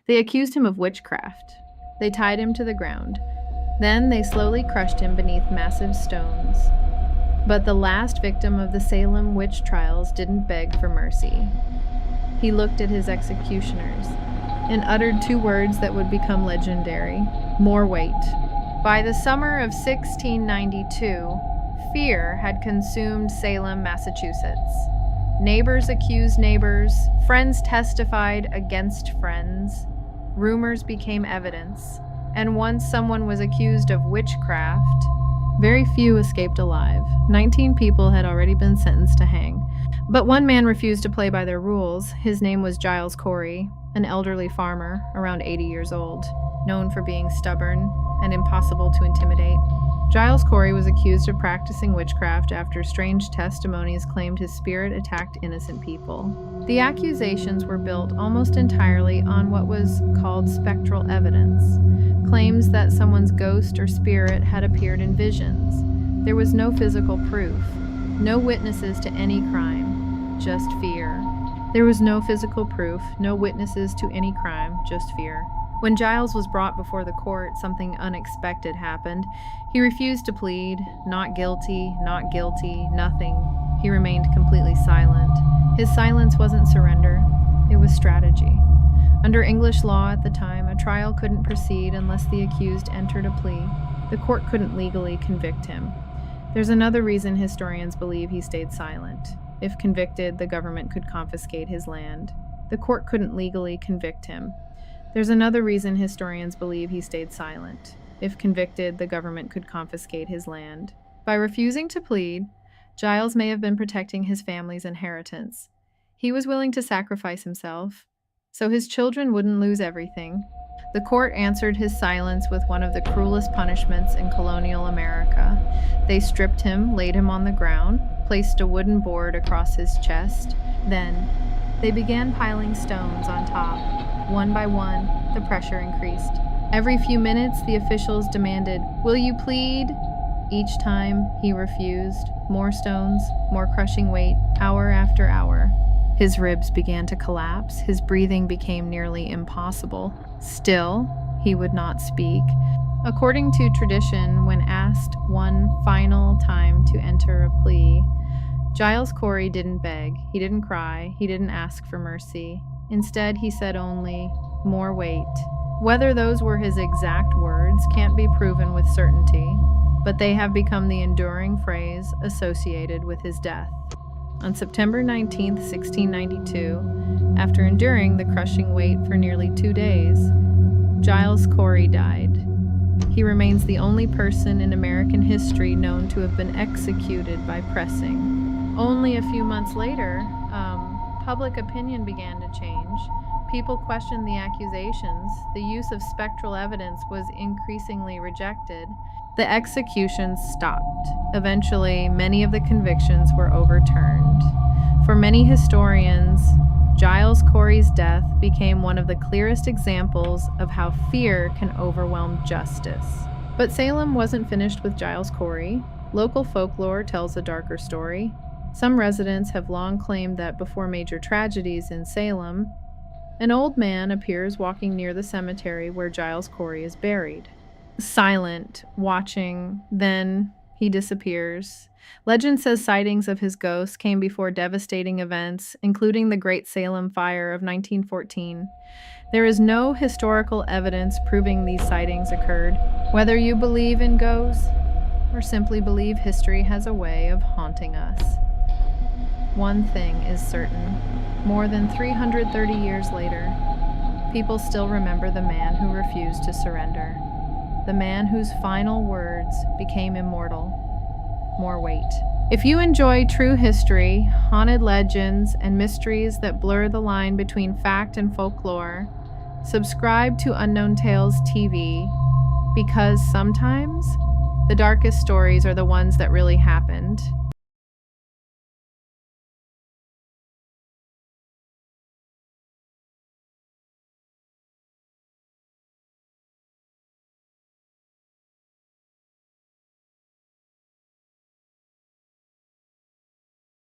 They accused him of witchcraft. They tied him to the ground. Then they slowly crushed him beneath massive stones. But the last victim of the Salem Witch Trials didn't beg for mercy. He looked at his executioners and uttered two words that would become legendary: more weight. By the summer of 1692, fear had consumed Salem, Massachusetts. Neighbors accused neighbors, friends testified against friends, rumors became evidence, and once someone was accused of witchcraft, very few escaped alive. 19 people had already been sentenced to hang. But one man refused to play by their rules. His name was Giles Corey, an elderly farmer, around 80 years old, known for being stubborn and impossible to intimidate. Giles Corey was accused of practicing witchcraft after strange testimonies claimed his spirit attacked innocent people. The accusations were built almost entirely on what was called spectral evidence, claims that someone's ghost or spirit had appeared in visions. There was no physical proof, no witnesses to any crime, just fear. There was no physical proof, no witnesses to any crime, just fear. When Giles was brought before the court, something unexpected happened. He refused to plead, not guilty, nothing. He remained completely silent. His silence wasn't surrender, it was strategy. Under English law at the time, a trial couldn't proceed unless the accused entered a plea. The court couldn't legally convict him. There's another reason historians believe he stayed silent. If convicted, the government could confiscate his land. The court couldn't legally convict him. There's another reason historians believe he stayed silent. If convicted, the government could confiscate his land. By refusing to plead, Giles may have been protecting his family's inheritance. He was willing to sacrifice himself, so his children wouldn't lose everything. The court answered his silence with one of the cruelest punishments in colonial America. They stripped him, laid him on the ground, placed a wooden board across his chest. Then, they began piling stones on top. One by one, the pressure increased. Every few minutes, the officials demanded, "Will you plead?" Each time, he refused. More stones, more crushing weight, hour after hour. His ribs began to collapse. His breathing became nearly impossible. Still, he would not speak. According to tradition, when asked one final time to enter a plea, Giles Corey didn't beg, he didn't cry, he didn't ask for mercy. Instead, he said only, "More weight." Whether those were his exact words can't be proven with certainty, but they have become the enduring phrase associated with his death. On September 19, 1692, after enduring the crushing weight for nearly 2 days, Giles Corey died. He remains the only person in American history known to have been executed by pressing. Only a few months later, public opinion began to change. People questioned the accusations. The use of spectral evidence was increasingly rejected. The executions stopped. Eventually, many of the convictions were overturned. For many historians, Giles Corey's death became one of the clearest examples of how fear can overwhelm justice. But Salem wasn't finished with Giles Corey. Local folklore tells a darker story. Some residents have long claimed that before major tragedies in Salem, an old man appears walking near the cemetery where Giles Corey is buried. Silent, watching, then he disappears. Legend says sightings of his ghost came before devastating events, including the Great Salem Fire of 1914. There is no historical evidence proving these sightings occurred. Whether you believe in ghosts or simply believe history has a way of haunting us, one thing is certain. More than 330 years later, people still remember the man who refused to surrender. The man whose final words became immortal. More weight. If you enjoy true history, haunted legends, and mysteries that blur the line between fact and folklore, subscribe to Unknown Tales TV, because sometimes the darkest stories are the ones that really happened.